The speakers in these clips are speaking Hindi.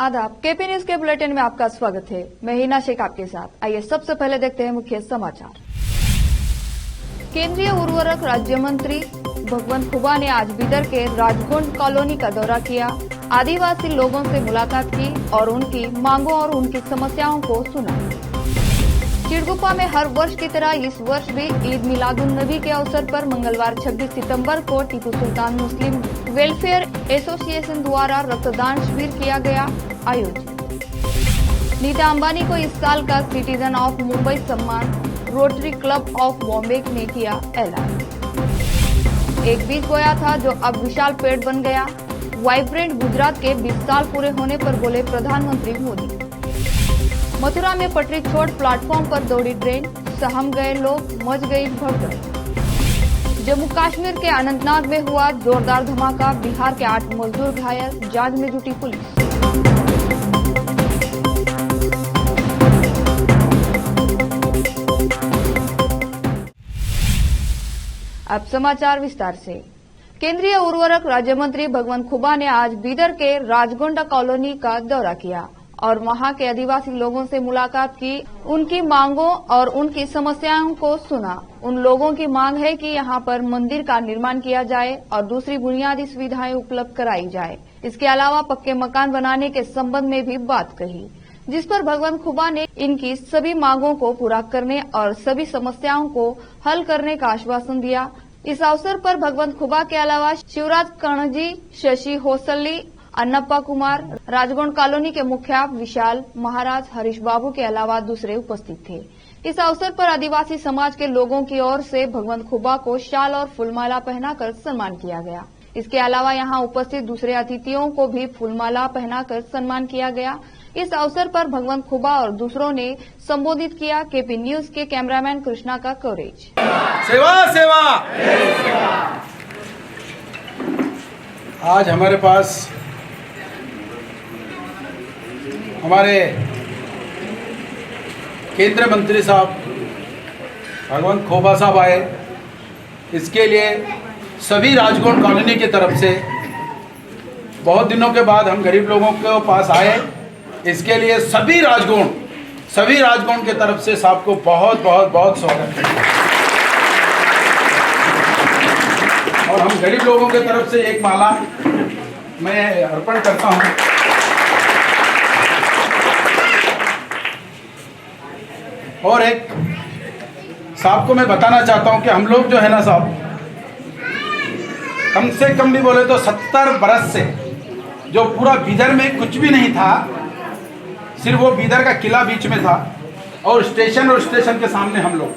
आदाब, केपी न्यूज के बुलेटिन में आपका स्वागत है। मैं हिना शेख आपके साथ। आइए सबसे पहले देखते हैं मुख्य समाचार। केंद्रीय उर्वरक राज्य मंत्री भगवंत खुबा ने आज बीदर के राजगुंड कॉलोनी का दौरा किया, आदिवासी लोगों से मुलाकात की और उनकी मांगों और उनकी समस्याओं को सुना। चिड़गुफा में हर वर्ष की तरह इस वर्ष भी ईद मिलादुन नबी के अवसर पर मंगलवार 26 सितंबर को टीपू सुल्तान मुस्लिम वेलफेयर एसोसिएशन द्वारा रक्तदान शिविर किया गया आयोजित। नीता अंबानी को इस साल का सिटीजन ऑफ मुंबई सम्मान रोटरी क्लब ऑफ बॉम्बे ने किया ऐलान। एक बीज बोया था जो अब विशाल पेड़ बन गया, वाइब्रेंट गुजरात के 20 साल पूरे होने पर बोले प्रधानमंत्री मोदी। मथुरा में पटरी छोड़ प्लेटफॉर्म पर दौड़ी ट्रेन, सहम गए लोग, मच गई भगदड़। जम्मू कश्मीर के अनंतनाग में हुआ जोरदार धमाका, बिहार के 8 मजदूर घायल, जांच में जुटी पुलिस। अब समाचार विस्तार से। केंद्रीय उर्वरक राज्य मंत्री भगवंत खुबा ने आज बीदर के राजगोंडा कॉलोनी का दौरा किया और वहां के आदिवासी लोगों से मुलाकात की, उनकी मांगों और उनकी समस्याओं को सुना। उन लोगों की मांग है कि यहां पर मंदिर का निर्माण किया जाए और दूसरी बुनियादी सुविधाएं उपलब्ध कराई जाए। इसके अलावा पक्के मकान बनाने के संबंध में भी बात कही, जिस पर भगवंत खुबा ने इनकी सभी मांगों को पूरा करने और सभी समस्याओं को हल करने का आश्वासन दिया। इस अवसर पर भगवंत खुबा के अलावा शिवराज कणजी, शशि होसल्ली, अन्नप्पा कुमार, राजगोंड कॉलोनी के मुखिया विशाल महाराज, हरीश बाबू के अलावा दूसरे उपस्थित थे। इस अवसर पर आदिवासी समाज के लोगों की ओर से भगवंत खुबा को शाल और फूलमाला पहनाकर सम्मान किया गया। इसके अलावा यहां उपस्थित दूसरे अतिथियों को भी फूलमाला पहनाकर सम्मान किया गया। इस अवसर पर भगवंत खुबा और दूसरों ने संबोधित किया। केपी न्यूज के कैमरामैन कृष्णा का कवरेज। सेवा सेवा। आज हमारे पास हमारे केंद्रीय मंत्री साहब भगवंत खुबा साहब आए। इसके लिए सभी राजगोंड कॉलोनी की तरफ से बहुत दिनों के बाद हम गरीब लोगों के पास आए। इसके लिए सभी राजगोंड के तरफ से साहब को बहुत बहुत बहुत स्वागत है। और हम गरीब लोगों के तरफ से एक माला मैं अर्पण करता हूँ। और एक साहब को मैं बताना चाहता हूं कि हम लोग जो है ना साहब, कम से कम भी बोले तो 70 बरस से जो पूरा बीदर में कुछ भी नहीं था, सिर्फ वो बीदर का किला बीच में था और स्टेशन के सामने हम लोग,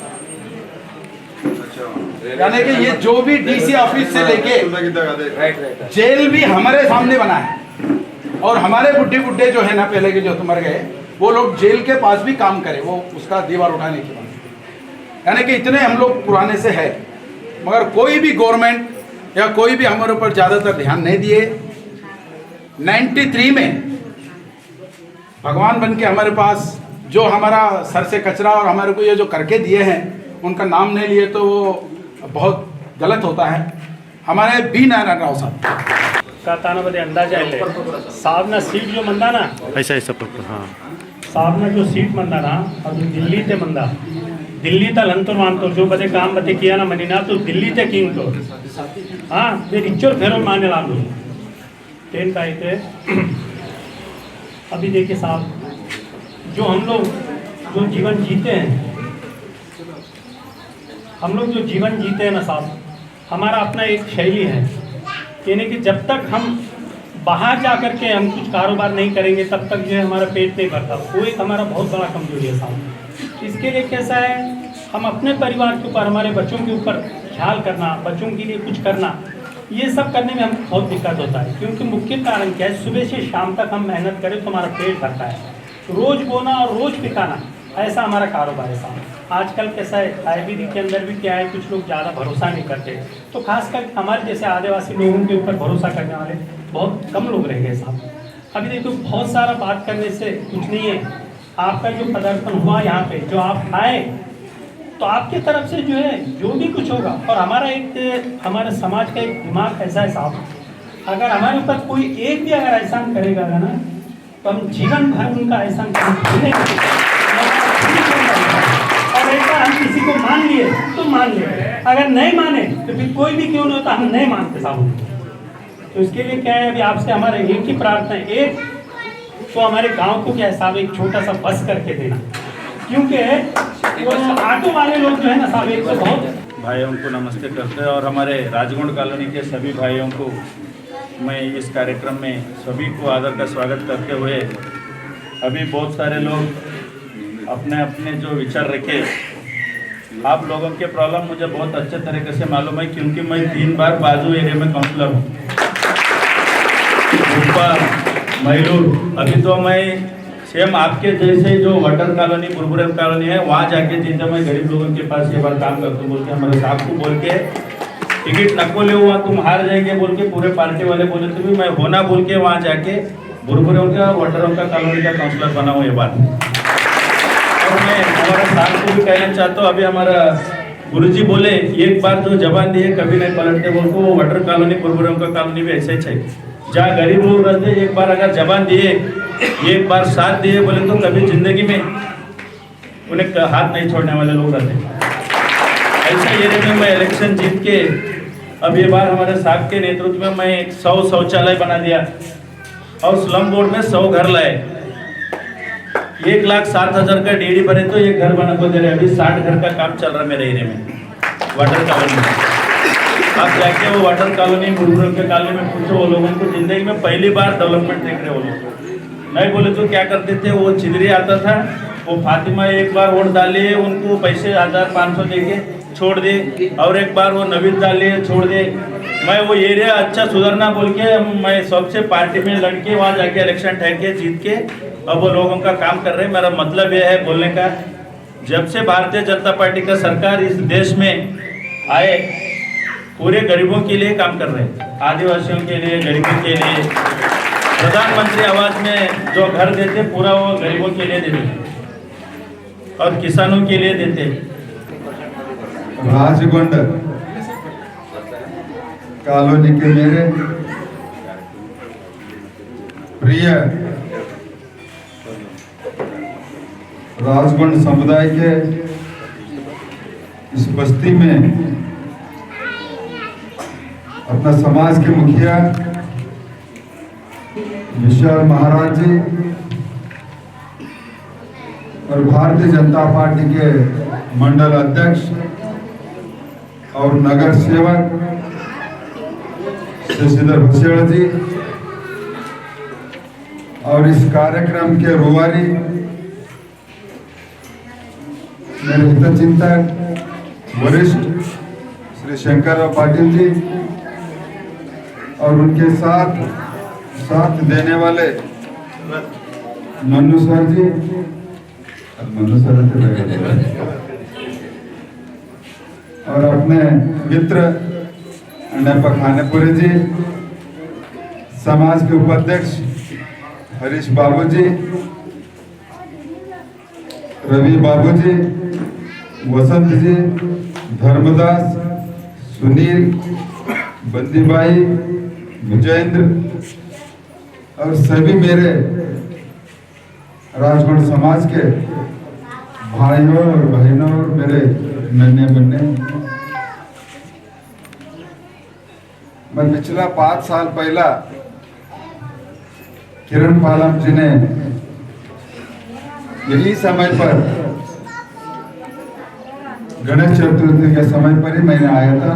यानी कि ये जो भी डीसी ऑफिस से लेके जेल भी हमारे सामने बना है। और हमारे बुड्ढे जो है ना, पहले के जो तो मर गए, वो लोग जेल के पास भी काम करे, वो उसका दीवार उठाने के बाद, यानी कि इतने हम लोग पुराने से है। मगर कोई भी गवर्नमेंट या कोई भी हमारे ऊपर ज़्यादातर ध्यान नहीं दिए। 93 में भगवान बन के हमारे पास जो हमारा सर से कचरा और हमारे को ये जो करके दिए हैं, उनका नाम नहीं लिए तो वो बहुत गलत होता है। हमारे बी नारायण राव साहब का ताना बदे अंदाजा है साहब ना सीट जो मंदा ना ऐसा हाँ साहब ना जो सीट मंदा ना अब दिल्ली ते मंदा दिल्ली तल अंतर मानतो जो बदे काम बते किया ना मनी ना तो दिल्ली ते किंग तो हाँ ये रिचोर फेरो माने लागू ट्रेन का थे। अभी देखिए साहब, जो हम लोग जो जीवन जीते हैं, ना साहब, हमारा अपना एक शैली है, यानी कि जब तक हम बाहर जा कर के हम कुछ कारोबार नहीं करेंगे तब तक जो है हमारा पेट नहीं भरता। वो एक हमारा बहुत बड़ा कमजोरी है साहब। इसके लिए कैसा है, हम अपने परिवार के ऊपर, हमारे बच्चों के ऊपर ख्याल करना, बच्चों के लिए कुछ करना, ये सब करने में हमको बहुत दिक्कत होता है। क्योंकि मुख्य कारण क्या है, सुबह से शाम तक हम मेहनत करें तो हमारा पेट भरता है। रोज़ बोना और रोज़ पिकाना, ऐसा हमारा कारोबार है साहब। आजकल कैसा है, आयुर्वेदिक के अंदर भी क्या है, कुछ लोग ज़्यादा भरोसा नहीं करते, तो खासकर हमारे जैसे आदिवासी लोगों के ऊपर भरोसा करने वाले बहुत कम लोग रह गए साहब। अभी देखो, बहुत सारा बात करने से कुछ नहीं है। आपका जो पदार्पण हुआ यहाँ पे, जो आप आए, तो आपकी तरफ से जो है जो भी कुछ होगा। और हमारे समाज का एक दिमाग ऐसा है साहब, अगर हमारे ऊपर कोई एक भी अगर एहसान करेगा ना, तो तो हम जीवन भर उनका एहसान भूलेंगे। और एक बार हम किसी को मान लिए तो मान लिए, अगर नहीं माने तो फिर कोई भी क्यों नहीं होता, हम नहीं मानते साहब। तो इसके लिए क्या है, अभी आपसे हमारे एक ही प्रार्थना है, एक तो हमारे गांव को क्या है साहब, एक छोटा सा बस करके देना, क्योंकि वो ऑटो वाले लोग जो है ना साहब, एक तो बहुत भाइयों को नमस्ते करते हैं और हमारे राजगुंड कॉलोनी के सभी भाइयों को मैं इस कार्यक्रम में सभी को आदर का स्वागत करते हुए, अभी बहुत सारे लोग अपने अपने जो विचार रखे, आप लोगों के प्रॉब्लम मुझे बहुत अच्छे तरीके से मालूम है, क्योंकि मैं 3 बार बाजू एरिया में काउंसलर हूँ, मैलूर। अभी तो मैं सेम आपके जैसे जो वाटर कॉलोनी बुरबुरम कॉलोनी है वहाँ जाके जिनसे मैं गरीब लोगों के पास ये बार काम करता हूँ, बोल के हमारे साहब को बोल के टिकट नको ले हुआ तुम हार जाएंगे बोल के पूरे पार्टी वाले बोले, तो भी मैं होना बोल के वहाँ जाके बुरबुरम का वाटरों का कॉलोनी का काउंसलर बना हूँ ये बात। और मैं हमारे साहब को भी कहना चाहता हूँ, अभी हमारा गुरुजी बोले एक बार जो जबान दिए कभी नहीं पलटते बोल को, वो वाटर कॉलोनी बुरबुरम का कॉलोनी भी ऐसे ही चाहिए, जहाँ गरीब लोग रहते एक बार अगर जबान दिए, एक बार साथ दिए बोले तो कभी जिंदगी में उन्हें हाथ नहीं छोड़ने वाले लोग रहते। ऐसा एरिया में मैं इलेक्शन जीत के अब ये बार हमारे साहब के नेतृत्व में मैं 100 शौचालय बना दिया और स्लम बोर्ड में 100 घर लाए, 1,07,000 का डीडी बने तो एक घर बना को दे रहे। अभी 60 घर का काम चल रहा है मेरे एरिया में वाटर कॉलोनी में। आप जाके वो वाटर कॉलोनी बुरबुरम के कॉलोनी में पूछो, वो लोगों को जिंदगी में पहली बार डेवलपमेंट देख रहे वो लोग। नहीं बोले तो क्या करते थे, वो चिदरी आता था, वो फातिमा एक बार वोट डालिए उनको पैसे 1,500 दे के छोड़ दे, और एक बार वो नवीद डालिए छोड़ दे। मैं वो एरिया अच्छा सुधरना बोल के मैं सबसे पार्टी में लड़के वहाँ जाके इलेक्शन ठहर के जीत के अब वो लोगों का काम कर रहे हैं। मेरा मतलब ये है बोलने का, जब से भारतीय जनता पार्टी का सरकार इस देश में आए पूरे गरीबों के लिए काम कर रहे हैं, आदिवासियों के लिए, गरीबों के लिए। प्रधानमंत्री आवास में जो घर देते पूरा वो गरीबों के लिए देते और किसानों के लिए देते। राजगुंड कॉलोनी के मेरे प्रिय राजगुंड समुदाय के इस बस्ती में अपना समाज के मुखिया विशाल महाराज जी और भारतीय जनता पार्टी के मंडल अध्यक्ष और नगर सेवक शशिधर भसेड़ा जी और इस कार्यक्रम के रुवारी मेरे हितचिंतक वरिष्ठ श्री शंकरराव पाटिल जी और उनके साथ देने वाले मन्नू सर जी, मन्नू सर और अपने मित्र अण्णप्पा खानेपुरी जी, समाज के उपाध्यक्ष हरीश बाबू जी, रवि बाबू जी, वसंत जी, धर्मदास, सुनील, बंदीबाई, विजयेंद्र और सभी मेरे राजगुंड समाज के भाइयों और बहनों और मेरे नन्हे बन्ने। मैं पिछला 5 साल पहला किरण पालम जी ने यही समय पर गणेश चतुर्थी के समय पर ही मैंने आया था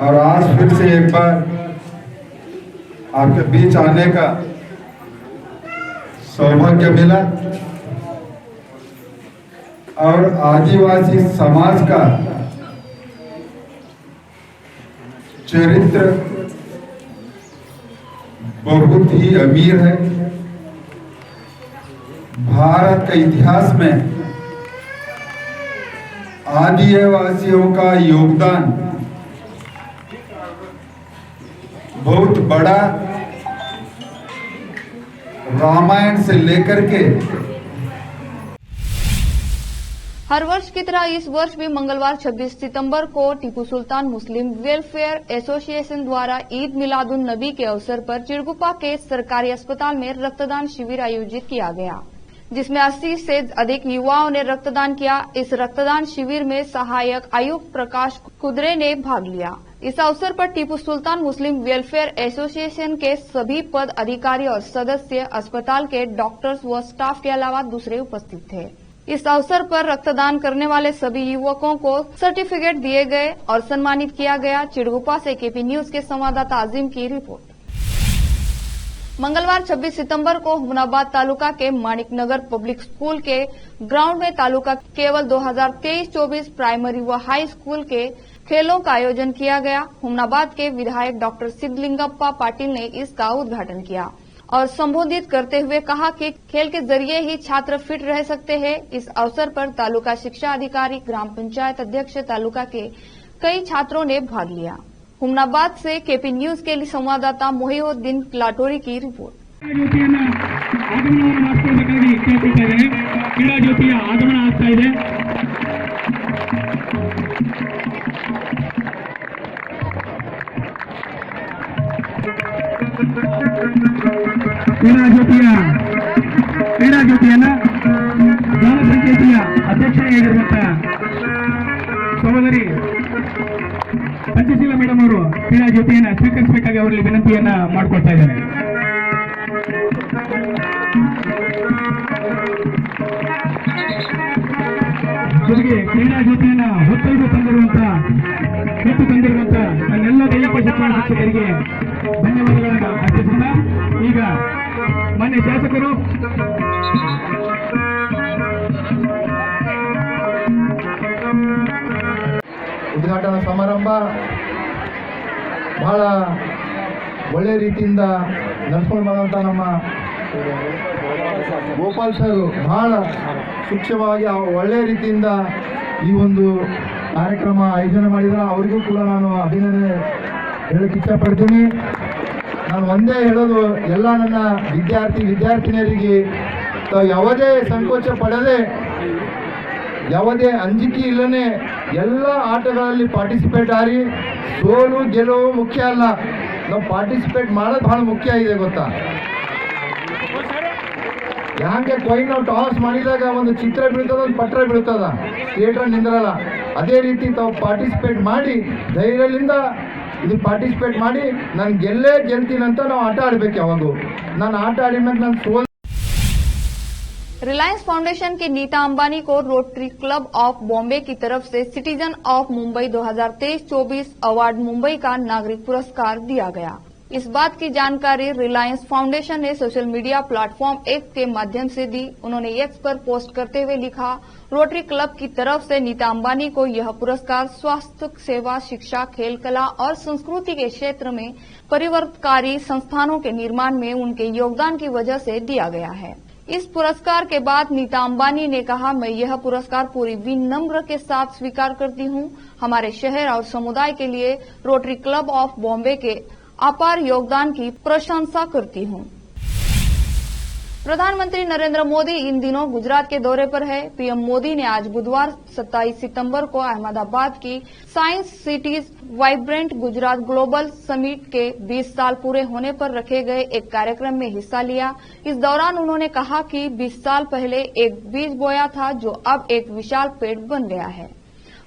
और आज फिर से एक बार आपके बीच आने का सौभाग्य मिला और आदिवासी समाज का चरित्र बहुत ही अमीर है। भारत के इतिहास में आदिवासियों का योगदान बहुत बड़ा। रामायण से लेकर के हर वर्ष की तरह इस वर्ष भी मंगलवार 26 सितंबर को टीपू सुल्तान मुस्लिम वेलफेयर एसोसिएशन द्वारा ईद मिलादुन नबी के अवसर पर चिड़गुप्पा के सरकारी अस्पताल में रक्तदान शिविर आयोजित किया गया, जिसमें 80 से अधिक युवाओं ने रक्तदान किया। इस रक्तदान शिविर में सहायक आयुक्त प्रकाश कुदरे ने भाग लिया। इस अवसर पर टीपू सुल्तान मुस्लिम वेलफेयर एसोसिएशन के सभी पद अधिकारी और सदस्य, अस्पताल के डॉक्टर्स व स्टाफ के अलावा दूसरे उपस्थित थे। इस अवसर पर रक्तदान करने वाले सभी युवकों को सर्टिफिकेट दिए गए और सम्मानित किया गया। चिड़गुप्पा से केपी न्यूज के संवाददाता आजिम की रिपोर्ट। मंगलवार 26 सितंबर को हुमनाबाद तालुका के माणिकनगर पब्लिक स्कूल के ग्राउंड में तालुका केवल 2023-24 प्राइमरी व हाई स्कूल के खेलों का आयोजन किया गया। हुमनाबाद के विधायक डॉक्टर सिद्धलिंगप्पा पाटिल ने इसका उद्घाटन किया और संबोधित करते हुए कहा कि खेल के जरिए ही छात्र फिट रह सकते हैं। इस अवसर पर तालुका शिक्षा अधिकारी, ग्राम पंचायत अध्यक्ष, तालुका के कई छात्रों ने भाग लिया। हुमनाबाद से केपी न्यूज के लिए संवाददाता मोहिउद्दीन लाटोरी की रिपोर्ट। ಕ್ರೀಡಾ ಜ್ಯೋತಿಯ ಆಗಮನ ಆಗ್ತಾ ಇದೆ. ಕ್ರೀಡಾ ಜ್ಯೋತಿಯನ್ನ ಗ್ರಾಮ ಪಂಚಾಯಿತಿಯ ಅಧ್ಯಕ್ಷರಾಗಿರುವಂತಹ ಸಹೋದರಿ ಪಂಚಶೀಲ ಮೇಡಮ್ ಅವರು ಕ್ರೀಡಾ ಜ್ಯೋತಿಯನ್ನ ಸ್ವೀಕರಿಸಬೇಕಾಗಿ ಅವರಲ್ಲಿ ವಿನಂತಿಯನ್ನ ಮಾಡಿಕೊಳ್ತಾ ಇದ್ದಾರೆ. ಜೊತೆಗೆ ಕ್ರೀಡಾ ಜ್ಯೋತಿಯನ್ನ ಹೊತ್ತು ತಂದಿರುವಂತ ನನ್ನೆಲ್ಲ ದೈಹಿಕ ಶಿಕ್ಷಣ ಶಿಕ್ಷಕರಿಗೆ ಧನ್ಯವಾದಗಳನ್ನು ಅರ್ಪಿಸುತ್ತಾ ಈಗ ಮಾನ್ಯ ಶಾಸಕರು ಉದ್ಘಾಟನಾ ಸಮಾರಂಭ ಬಹಳ ಒಳ್ಳೆ ರೀತಿಯಿಂದ ನಡೆಸ್ಕೊಂಡು ಬಂದಂಥ ನಮ್ಮ ಗೋಪಾಲ್ ಸರ್ ಬಹಳ ಸೂಕ್ಷ್ಮವಾಗಿ ಒಳ್ಳೆ ರೀತಿಯಿಂದ ಈ ಒಂದು ಕಾರ್ಯಕ್ರಮ ಆಯೋಜನೆ ಮಾಡಿದ್ರೆ ಅವರಿಗೂ ಕೂಡ ನಾನು ಅಭಿನಂದನೆ ಹೇಳಕ್ಕೆ ಇಷ್ಟಪಡ್ತೀನಿ. ನಾನು ಒಂದೇ ಹೇಳೋದು, ಎಲ್ಲ ನನ್ನ ವಿದ್ಯಾರ್ಥಿನಿಯರಿಗೆ ತಾವು ಯಾವುದೇ ಸಂಕೋಚ ಪಡದೆ, ಯಾವುದೇ ಅಂಜಿಕೆ ಇಲ್ಲದೆ ಎಲ್ಲ ಆಟಗಳಲ್ಲಿ ಪಾರ್ಟಿಸಿಪೇಟ್ ಆಗಿ, ಸೋಲು ಗೆಲುವು ಮುಖ್ಯ ಅಲ್ಲ, ನಾವು ಪಾರ್ಟಿಸಿಪೇಟ್ ಮಾಡೋದು ಬಹಳ ಮುಖ್ಯ ಇದೆ ಗೊತ್ತಾ. ಯಾಕೆ ಕೊಯ್ ನಾವು ಟಾಸ್ ಮಾಡಿದಾಗ ಒಂದು ಚಿತ್ರ ಬೀಳ್ತದ, ಒಂದು ಪತ್ರ ಬೀಳ್ತದ, ಥಿಯೇಟರ್ ನಿಂದ್ರಲ್ಲ. ಅದೇ ರೀತಿ ತಾವು ಪಾರ್ಟಿಸಿಪೇಟ್ ಮಾಡಿ ಧೈರ್ಯದಿಂದ ಇದು ಪಾರ್ಟಿಸಿಪೇಟ್ ಮಾಡಿ ನಾನು ಗೆಲ್ತೀನಿ ಅಂತ ನಾವು ಆಟ ಆಡ್ಬೇಕು. ಯಾವಾಗೂ ನಾನು ಆಟ ಆಡಿದ್ಮೇಲೆ ನಾನು ಸೋಲ್. रिलायंस फाउंडेशन की नीता अंबानी को रोटरी क्लब ऑफ बॉम्बे की तरफ से citizen of Mumbai 2023-24 award Mumbai का नागरिक पुरस्कार दिया गया। इस बात की जानकारी रिलायंस फाउंडेशन ने सोशल मीडिया प्लेटफॉर्म एक्स के माध्यम से दी। उन्होंने एक्स पर पोस्ट करते हुए लिखा, रोटरी क्लब की तरफ से नीता अंबानी को यह पुरस्कार स्वास्थ्य सेवा, शिक्षा, खेल, कला और संस्कृति के क्षेत्र में परिवर्तनकारी संस्थानों के निर्माण में उनके योगदान की वजह से दिया गया है। इस पुरस्कार के बाद नीता अंबानी ने कहा, मैं यह पुरस्कार पूरी विनम्र के साथ स्वीकार करती हूं। हमारे शहर और समुदाय के लिए रोटरी क्लब ऑफ बॉम्बे के अपार योगदान की प्रशंसा करती हूं। प्रधानमंत्री नरेंद्र मोदी इन दिनों गुजरात के दौरे पर है। पीएम मोदी ने आज बुधवार 27 सितंबर को अहमदाबाद की science cities vibrant Gujarat global summit के 20 साल पूरे होने पर रखे गए एक कार्यक्रम में हिस्सा लिया। इस दौरान उन्होंने कहा कि 20 साल पहले एक बीज बोया था जो अब एक विशाल पेड़ बन गया है।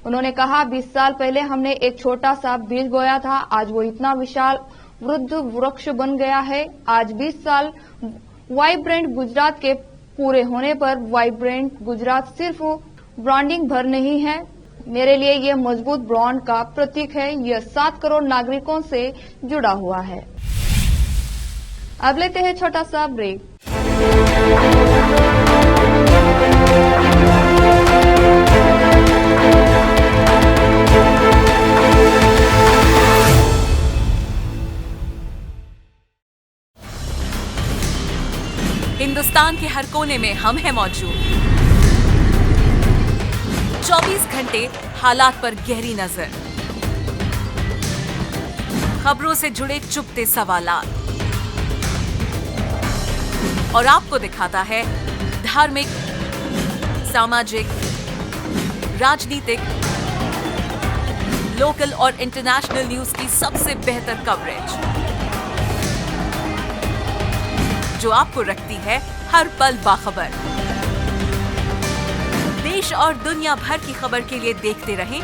उन्होंने कहा, 20 साल पहले हमने एक छोटा सा बीज बोया था, आज वो इतना विशाल वृद्ध वृक्ष बन गया है। आज 20 साल वाइब्रेंट गुजरात के पूरे होने पर वाइब्रेंट गुजरात सिर्फ ब्रांडिंग भर नहीं है, मेरे लिए ये मजबूत ब्रांड का प्रतीक है। यह 7 करोड़ नागरिकों से जुड़ा हुआ है। अब लेते हैं छोटा सा ब्रेक। हिंदुस्तान के हर कोने में हम हैं मौजूद। 24 घंटे हालात पर गहरी नजर, खबरों से जुड़े चुपते सवालात और आपको दिखाता है धार्मिक, सामाजिक, राजनीतिक, लोकल और इंटरनेशनल न्यूज की सबसे बेहतर कवरेज जो आपको रखती है हर पल बाखबर। देश और दुनिया भर की खबर के लिए देखते रहें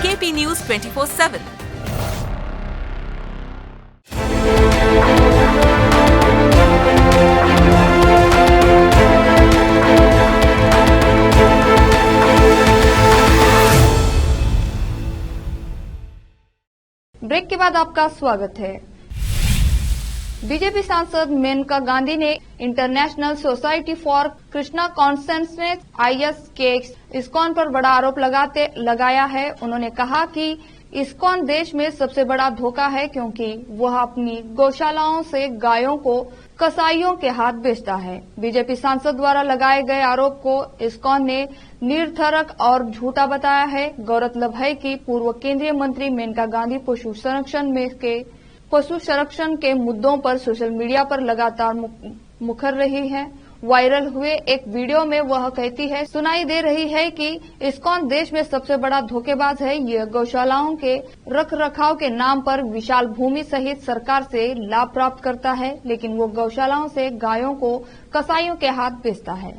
केपी न्यूज 24/7। ब्रेक के बाद आपका स्वागत है। बीजेपी सांसद मेनका गांधी ने international society for Krishna consciousness IS के इस्कॉन पर बड़ा आरोप लगाया है। उन्होंने कहा कि इस्कॉन देश में सबसे बड़ा धोखा है क्योंकि वह अपनी गौशालाओं से गायों को कसाईयों के हाथ बेचता है। बीजेपी सांसद द्वारा लगाए गए आरोप को इस्कॉन ने निरर्थक और झूठा बताया है। गौरतलब है कि पूर्व केंद्रीय मंत्री मेनका गांधी पशु संरक्षण के मुद्दों पर सोशल मीडिया पर लगातार मुखर रही है। वायरल हुए एक वीडियो में वह कहती है, सुनाई दे रही है कि इस्कॉन देश में सबसे बड़ा धोखेबाज है। यह गौशालाओं के रखरखाव के नाम पर विशाल भूमि सहित सरकार से लाभ प्राप्त करता है, लेकिन वो गौशालाओं से गायों को कसाईयों के हाथ बेचता है।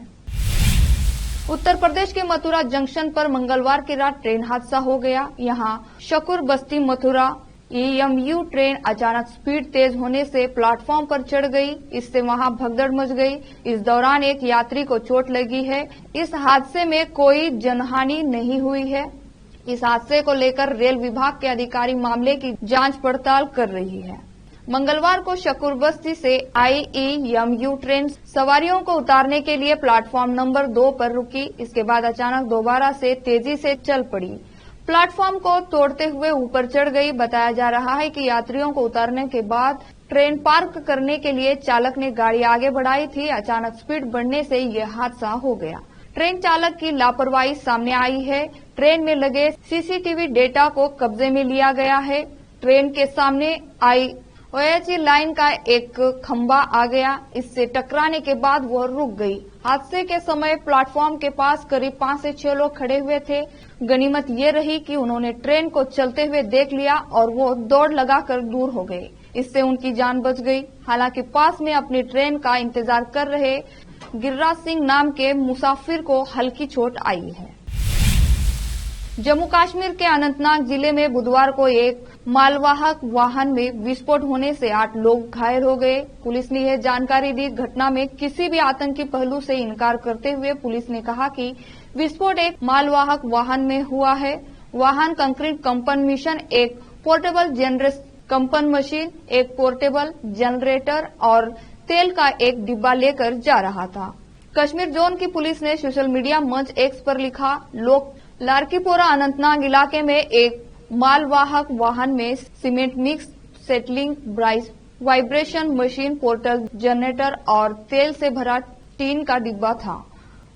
उत्तर प्रदेश के मथुरा जंक्शन पर मंगलवार की रात ट्रेन हादसा हो गया। यहां शकुर बस्ती मथुरा EMU ट्रेन अचानक स्पीड तेज होने से प्लेटफॉर्म पर चढ़ गई। इससे वहां भगदड़ मच गई। इस दौरान एक यात्री को चोट लगी है। इस हादसे में कोई जनहानि नहीं हुई है। इस हादसे को लेकर रेल विभाग के अधिकारी मामले की जांच पड़ताल कर रही है। मंगलवार को शकुर बस्ती से IEMU ट्रेन सवारियों को उतारने के लिए प्लेटफॉर्म नंबर 2 पर रुकी। इसके बाद अचानक दोबारा से तेजी से चल पड़ी। प्लेटफॉर्म को तोड़ते हुए ऊपर चढ़ गई। बताया जा रहा है कि यात्रियों को उतारने के बाद ट्रेन पार्क करने के लिए चालक ने गाड़ी आगे बढ़ाई थी। अचानक स्पीड बढ़ने से यह हादसा हो गया। ट्रेन चालक की लापरवाही सामने आई है। ट्रेन में लगे CCTV डेटा को कब्जे में लिया गया है। ट्रेन के सामने IOH लाइन का एक खंभा आ गया। इससे टकराने के बाद वह रुक गई। हादसे के समय प्लेटफॉर्म के पास करीब 5 से 6 लोग खड़े हुए थे। गनीमत ये रही कि उन्होंने ट्रेन को चलते हुए देख लिया और वो दौड़ लगाकर दूर हो गए। इससे उनकी जान बच गई। हालांकि पास में अपनी ट्रेन का इंतजार कर रहे गिरिराज सिंह नाम के मुसाफिर को हल्की चोट आई है। जम्मू कश्मीर के अनंतनाग जिले में बुधवार को एक मालवाहक वाहन में विस्फोट होने से 8 लोग घायल हो गए। पुलिस ने यह जानकारी दी। घटना में किसी भी आतंकी पहलू से इनकार करते हुए पुलिस ने कहा कि विस्फोट एक मालवाहक वाहन में हुआ है। वाहन कंक्रीट कंपन मिशन, एक पोर्टेबल कंपन मशीन, एक पोर्टेबल जनरेटर और तेल का एक डिब्बा लेकर जा रहा था। कश्मीर जोन की पुलिस ने सोशल मीडिया मंच X पर लिखा, लोग लारकीपोरा अनंतनाग इलाके में एक मालवाहक वाहन में cement mix, settling Bryce, vibration machine, portal generator और तेल से भरा टीन का डिब्बा था।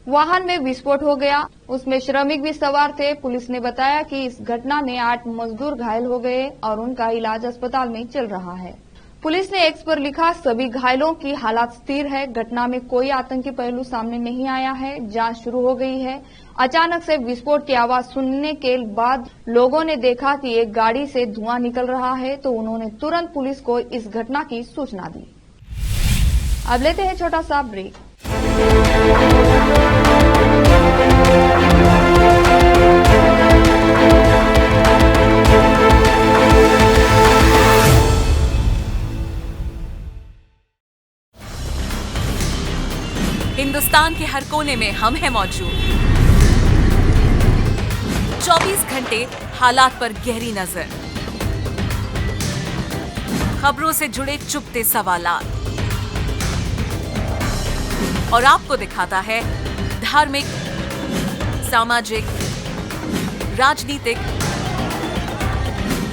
वाहन में विस्फोट हो गया। उसमें श्रमिक भी सवार थे। पुलिस ने बताया कि इस घटना में 8 मजदूर घायल हो गए और उनका इलाज अस्पताल में चल रहा है। पुलिस ने X पर लिखा, सभी घायलों की हालत स्थिर है। घटना में कोई आतंकी पहलू सामने नहीं आया है। जांच शुरू हो गई है। अचानक से विस्फोट की आवाज सुनने के बाद लोगों ने देखा कि एक गाड़ी से धुआं निकल रहा है, तो उन्होंने तुरंत पुलिस को इस घटना की सूचना दी। अब लेते हैं छोटा सा ब्रेक। हिंदुस्तान के हर कोने में हम हैं मौजूद। 24 घंटे हालात पर गहरी नजर, खबरों से जुड़े चुपते सवालात और आपको दिखाता है धार्मिक, सामाजिक, राजनीतिक,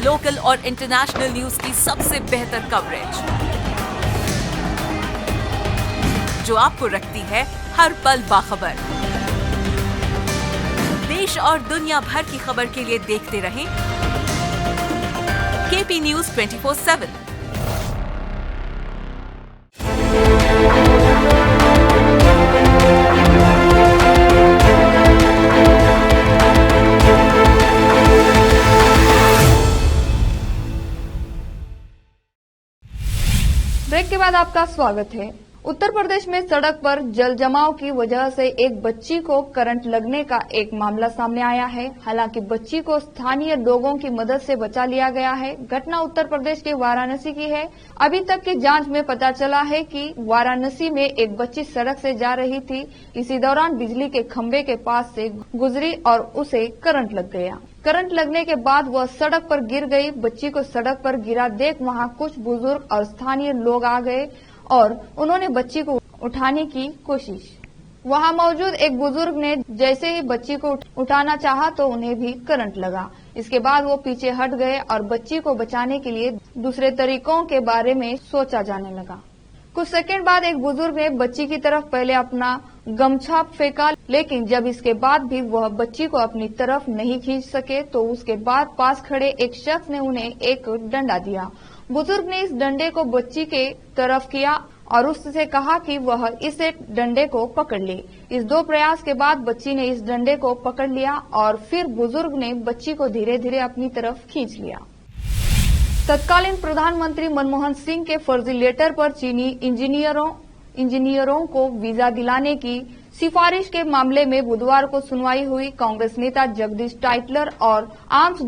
लोकल और इंटरनेशनल न्यूज की सबसे बेहतर कवरेज जो आपको रखती है हर पल बाखबर। देश और दुनिया भर की खबर के लिए देखते रहें केपी न्यूज 24/7। ब्रेक के बाद आपका स्वागत है। उत्तर प्रदेश में सड़क पर जल जमाव की वजह से एक बच्ची को करंट लगने का एक मामला सामने आया है। हालांकि बच्ची को स्थानीय लोगों की मदद से बचा लिया गया है। घटना उत्तर प्रदेश के वाराणसी की है। अभी तक की जांच में पता चला है कि वाराणसी में एक बच्ची सड़क से जा रही थी। इसी दौरान बिजली के खंभे के पास से गुजरी और उसे करंट लग गया। करंट लगने के बाद वह सड़क पर गिर गई। बच्ची को सड़क पर गिरा देख वहां कुछ बुजुर्ग और स्थानीय लोग आ गए और उन्होंने बच्ची को उठाने की कोशिश। वहां मौजूद एक बुजुर्ग ने जैसे ही बच्ची को उठाना चाहा तो उन्हें भी करंट लगा। इसके बाद वो पीछे हट गए और बच्ची को बचाने के लिए दूसरे तरीकों के बारे में सोचा जाने लगा। कुछ सेकंड बाद एक बुजुर्ग ने बच्ची की तरफ पहले अपना गमछा फेंका, लेकिन जब इसके बाद भी वह बच्ची को अपनी तरफ नहीं खींच सके तो उसके बाद पास खड़े एक शख्स ने उन्हें एक डंडा दिया। बुजुर्ग ने इस डंडे को बच्ची के तरफ किया और उससे कहा कि वह इसे डंडे को पकड़ ले। इस दो प्रयास के बाद बच्ची ने इस डंडे को पकड़ लिया और फिर बुजुर्ग ने बच्ची को धीरे धीरे अपनी तरफ खींच लिया। तत्कालीन प्रधानमंत्री मनमोहन सिंह के फर्जी लेटर पर चीनी इंजीनियरों को वीजा दिलाने की सिफारिश के मामले में बुधवार को सुनवाई हुई। कांग्रेस नेता जगदीश टाइटलर और आर्म्स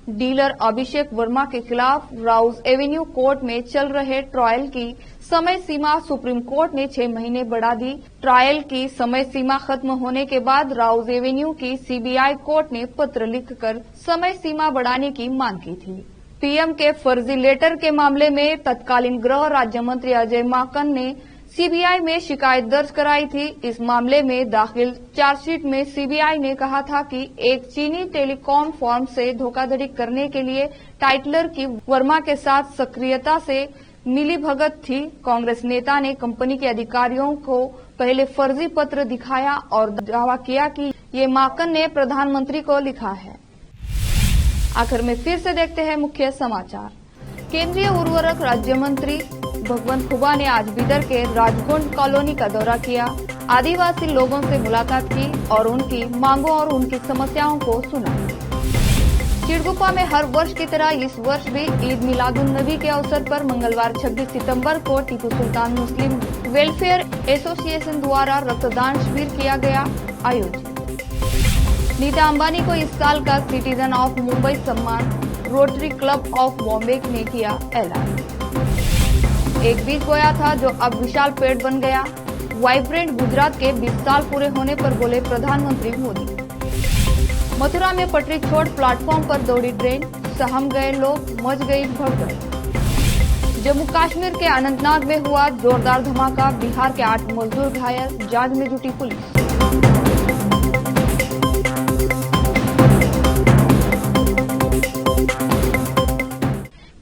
डीलर अभिषेक वर्मा के खिलाफ राउज एवेन्यू कोर्ट में चल रहे ट्रायल की समय सीमा सुप्रीम कोर्ट ने 6 महीने बढ़ा दी। ट्रायल की समय सीमा खत्म होने के बाद राउज एवेन्यू की सीबीआई कोर्ट ने पत्र लिखकर समय सीमा बढ़ाने की मांग की थी। पीएम के फर्जी लेटर के मामले में तत्कालीन गृह राज्य मंत्री अजय माकन ने सीबीआई में शिकायत दर्ज कराई थी। इस मामले में दाखिल चार्जशीट में सीबीआई ने कहा था कि एक चीनी टेलीकॉम फर्म से धोखाधड़ी करने के लिए टाइटलर की वर्मा के साथ सक्रियता से मिलीभगत थी। कांग्रेस नेता ने कंपनी के अधिकारियों को पहले फर्जी पत्र दिखाया और दावा किया कि ये माकन ने प्रधानमंत्री को लिखा है। आखिर में फिर से देखते हैं मुख्य समाचार। केंद्रीय उर्वरक राज्य मंत्री भगवंत खुबा ने आज बीदर के राजगोंड कॉलोनी का दौरा किया। आदिवासी लोगों से मुलाकात की और उनकी मांगों और उनकी समस्याओं को सुना। चिड़गुप्पा में हर वर्ष की तरह इस वर्ष भी ईद मिलादुन नबी के अवसर पर मंगलवार 26 सितंबर को टीपू सुल्तान मुस्लिम वेलफेयर एसोसिएशन द्वारा रक्तदान शिविर किया गया आयोजित। नीता अंबानी को इस साल का सिटीजन ऑफ मुंबई सम्मान रोटरी क्लब ऑफ बॉम्बे ने किया ऐलान। एक बीज बोया था जो अब विशाल पेड़ बन गया। वाइब्रेंट गुजरात के 20 साल पूरे होने पर बोले प्रधानमंत्री मोदी। मथुरा में पटरी छोड़ प्लेटफॉर्म पर दौड़ी ट्रेन, सहम गए लोग, मच गई भगदड़। जम्मू कश्मीर के अनंतनाग में हुआ जोरदार धमाका, बिहार के 8 मजदूर घायल, जांच में जुटी पुलिस।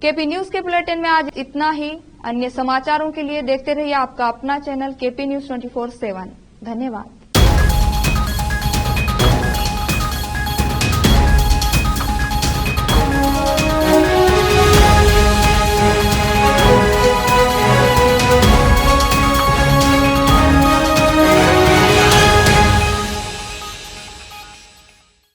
केपी न्यूज के बुलेटिन में आज इतना ही। अन्य समाचारों के लिए देखते रहिए आपका अपना चैनल केपी न्यूज 24/7। धन्यवाद।